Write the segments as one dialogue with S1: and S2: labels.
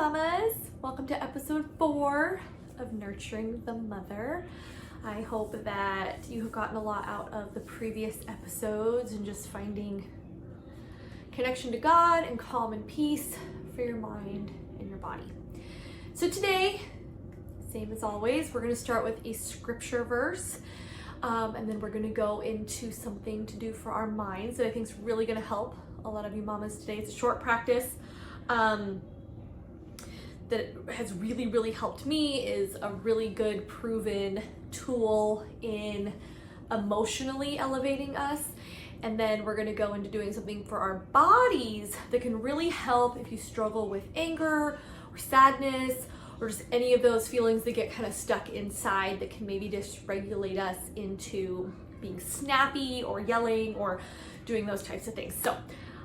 S1: mamas. Welcome to episode 4 of Nurturing the Mother. I hope that you have gotten a lot out of the previous episodes and just finding connection to God and calm and peace for your mind and your body. So today, same as always, we're going to start with a scripture verse, and then we're going to go into something to do for our minds that I think is really going to help a lot of you mamas today. It's a short practice that has really helped me, is a really good proven tool in emotionally elevating us. And then we're going to go into doing something for our bodies that can really help if you struggle with anger or sadness or just any of those feelings that get kind of stuck inside that can maybe dysregulate us into being snappy or yelling or doing those types of things. So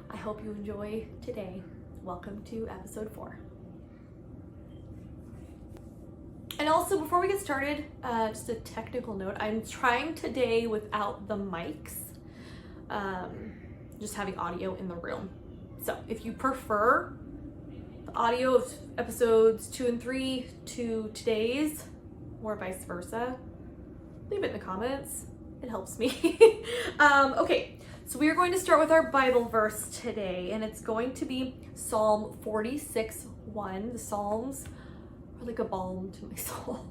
S1: I hope you enjoy today. Welcome to episode 4. And also, before we get started, just a technical note. I'm trying today without the mics, just having audio in the room. So if you prefer the audio of episodes 2 and 3 to today's, or vice versa, leave it in the comments. It helps me. Okay, so we are going to start with our Bible verse today, and it's going to be Psalm 46:1. The Psalms are like a balm to my soul.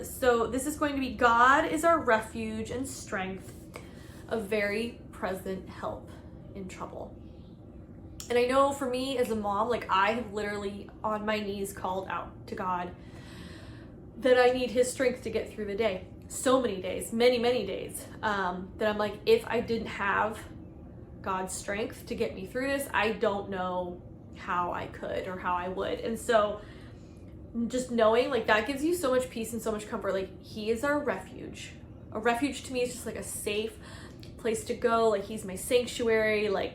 S1: So this is going to be, God is our refuge and strength, a very present help in trouble. And I know for me as a mom, like I have literally on my knees called out to God that I need his strength to get through the day. So many days, many days, that I'm like, if I didn't have God's strength to get me through this, I don't know how I could or how I would. And so just knowing, like, that gives you so much peace and so much comfort. Like, he is our refuge. A refuge to me is just like a safe place to go. Like, he's my sanctuary. Like,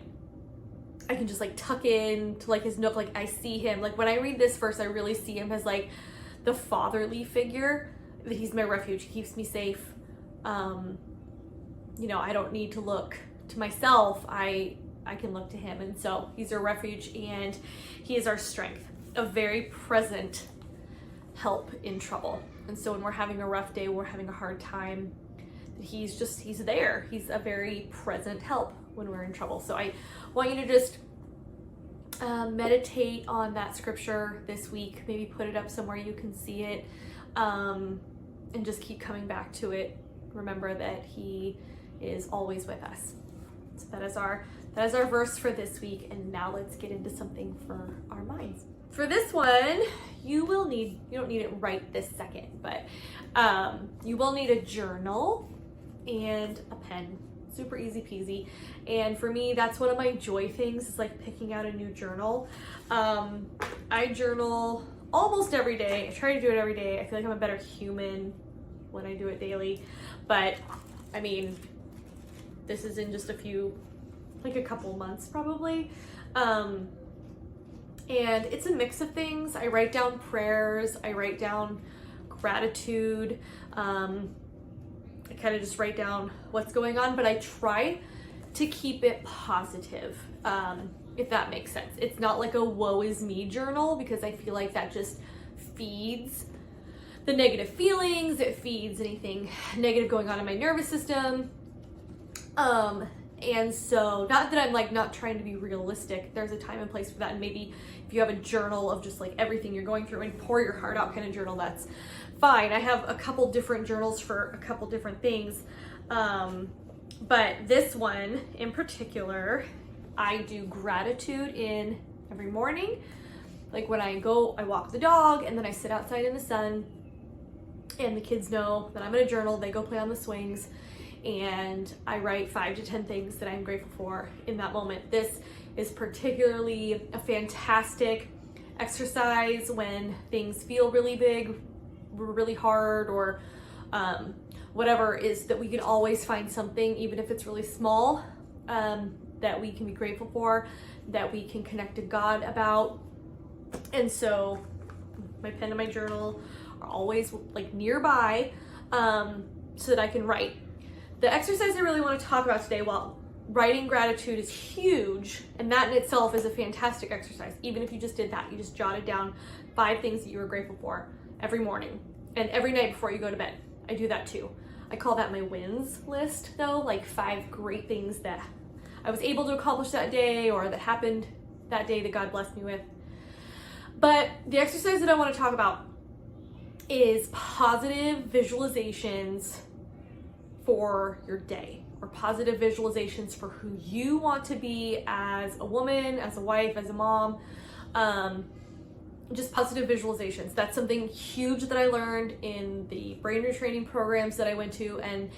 S1: I can just like tuck in to like his nook. Like, I see him. Like, when I read this verse, I really see him as like the fatherly figure. That he's my refuge. He keeps me safe. You know, I don't need to look to myself. I can look to him. And so he's our refuge and he is our strength, a very present help in trouble. And so when we're having a rough day, we're having a hard time, he's there. He's a very present help when we're in trouble. So I want you to just meditate on that scripture this week. Maybe put it up somewhere you can see it, and just keep coming back to it. Remember that he is always with us. So that is our verse for this week. And now let's get into something for our minds. For this one, you don't need it right this second, but you will need a journal and a pen. Super easy peasy. And for me, that's one of my joy things, is like picking out a new journal. I journal almost every day. I try to do it every day. I feel like I'm a better human when I do it daily. But I mean, this is in just a couple months probably. And it's a mix of things. I write down prayers, I write down gratitude, I kind of just write down what's going on, but I try to keep it positive, if that makes sense. It's not like a woe is me journal, because I feel like that just feeds the negative feelings, it feeds anything negative going on in my nervous system. And so, not that I'm like not trying to be realistic, there's a time and place for that. And maybe if you have a journal of just like everything you're going through and pour your heart out kind of journal, that's fine. I have a couple different journals for a couple different things. But this one in particular, I do gratitude in every morning. Like when I walk the dog and then I sit outside in the sun, and the kids know that I'm gonna journal. They go play on the swings, and I write 5 to 10 things that I'm grateful for in that moment. This is particularly a fantastic exercise when things feel really big, really hard, or whatever is that we can always find something, even if it's really small, that we can be grateful for, that we can connect to God about. And so my pen and my journal are always like nearby, so that I can write. The exercise I really want to talk about today, well, writing gratitude is huge, and that in itself is a fantastic exercise. Even if you just did that, you just jotted down 5 things that you were grateful for every morning and every night before you go to bed. I do that too. I call that my wins list though, like 5 great things that I was able to accomplish that day or that happened that day that God blessed me with. But the exercise that I want to talk about is positive visualizations for your day, or positive visualizations for who you want to be as a woman, as a wife, as a mom. Just positive visualizations. That's something huge that I learned in the brain retraining programs that I went to, and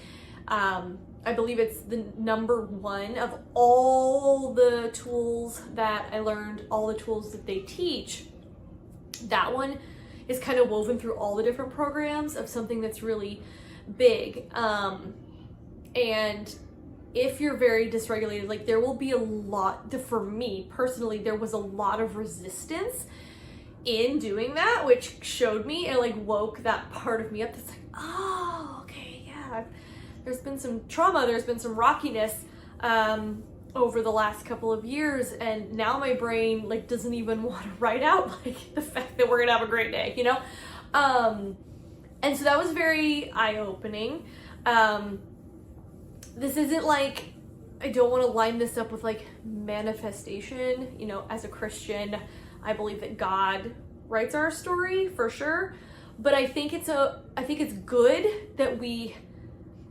S1: I believe it's the number 1 of all the tools that I learned, all the tools that they teach. That one is kind of woven through all the different programs of something that's really big. And if you're very dysregulated, like there will be a lot, for me personally, there was a lot of resistance in doing that, which showed me and like woke that part of me up that's like, oh, okay, yeah, there's been some trauma, there's been some rockiness over the last couple of years, and now my brain like doesn't even want to write out like the fact that we're gonna have a great day, you know? And so that was very eye-opening. This isn't like, I don't want to line this up with like manifestation. You know, as a Christian, I believe that God writes our story for sure, but I think it's good that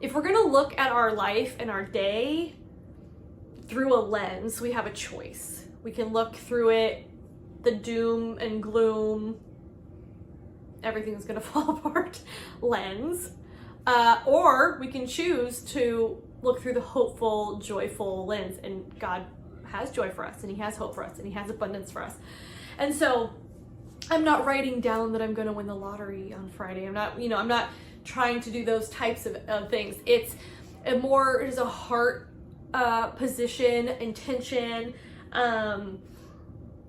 S1: if we're gonna look at our life and our day through a lens, we have a choice. We can look through it, the doom and gloom, everything's gonna fall apart lens, or we can choose to look through the hopeful, joyful lens, and God has joy for us, and He has hope for us, and He has abundance for us. And so I'm not writing down that I'm going to win the lottery on Friday. I'm not trying to do those types of things. It is a heart position, intention.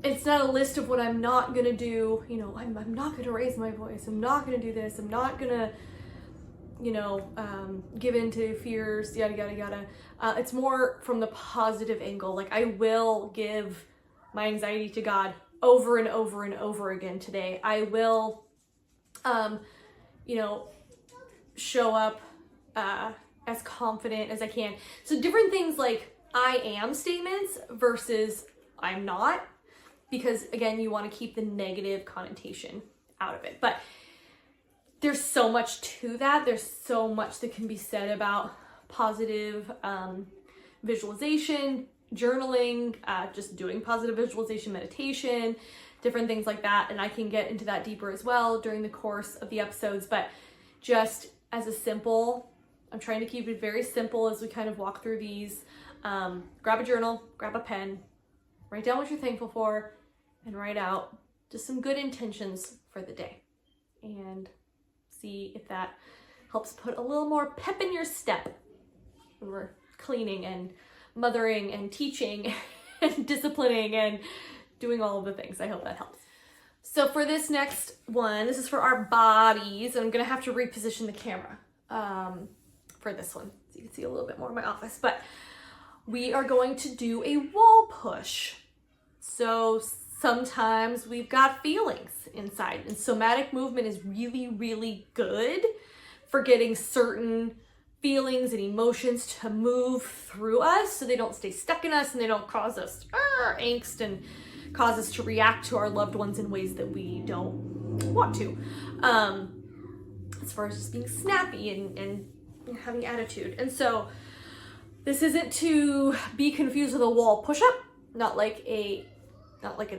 S1: It's not a list of what I'm not going to do. You know, I'm not going to raise my voice. I'm not going to do this. I'm not going to, give in to fears, yada, yada, yada. It's more from the positive angle. Like, I will give my anxiety to God over and over and over again today. I will, show up as confident as I can. So different things like I am statements versus I'm not, because again, you want to keep the negative connotation out of it. But there's so much to that. There's so much that can be said about positive visualization, journaling, just doing positive visualization, meditation, different things like that. And I can get into that deeper as well during the course of the episodes. But just as I'm trying to keep it very simple as we kind of walk through these. Grab a journal, grab a pen, write down what you're thankful for, and write out just some good intentions for the day. And see if that helps put a little more pep in your step when we're cleaning and mothering and teaching and disciplining and doing all of the things. I hope that helps. So for this next one, this is for our bodies. I'm gonna have to reposition the camera for this one so you can see a little bit more of my office, but we are going to do a wall push. So sometimes we've got feelings inside, and somatic movement is really, really good for getting certain feelings and emotions to move through us so they don't stay stuck in us and they don't cause us angst and cause us to react to our loved ones in ways that we don't want to. As far as just being snappy and having attitude. And so this isn't to be confused with a wall push-up, not like an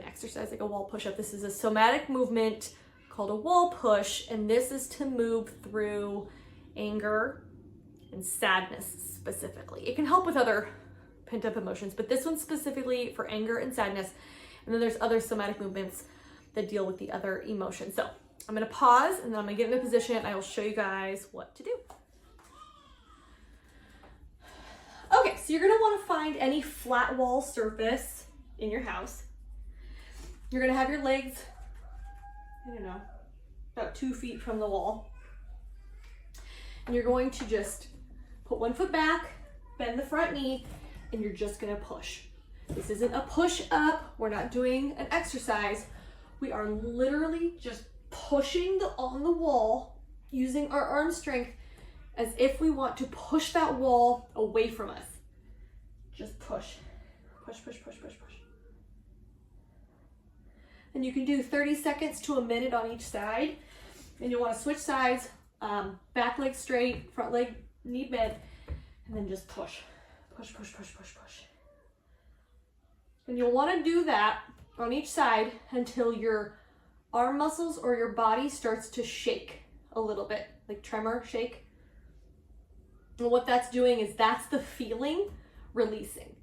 S1: exercise like a wall push-up. This is a somatic movement called a wall push, and this is to move through anger and sadness specifically. It can help with other pent-up emotions, but this one's specifically for anger and sadness. And then there's other somatic movements that deal with the other emotions. So I'm gonna pause and then I'm gonna get in a position and I will show you guys what to do. Okay, so you're gonna wanna find any flat wall surface in your house. You're gonna have your legs, about 2 feet from the wall. And you're going to just put one foot back, bend the front knee, and you're just gonna push. This isn't a push up. We're not doing an exercise. We are literally just pushing on the wall using our arm strength as if we want to push that wall away from us. Just push, push, push, push, push, push. And you can do 30 seconds to a minute on each side. And you'll want to switch sides, back leg straight, front leg knee bent, and then just push, push, push, push, push, push. And you'll want to do that on each side until your arm muscles or your body starts to shake a little bit, like tremor, shake. And what that's doing is that's the feeling releasing.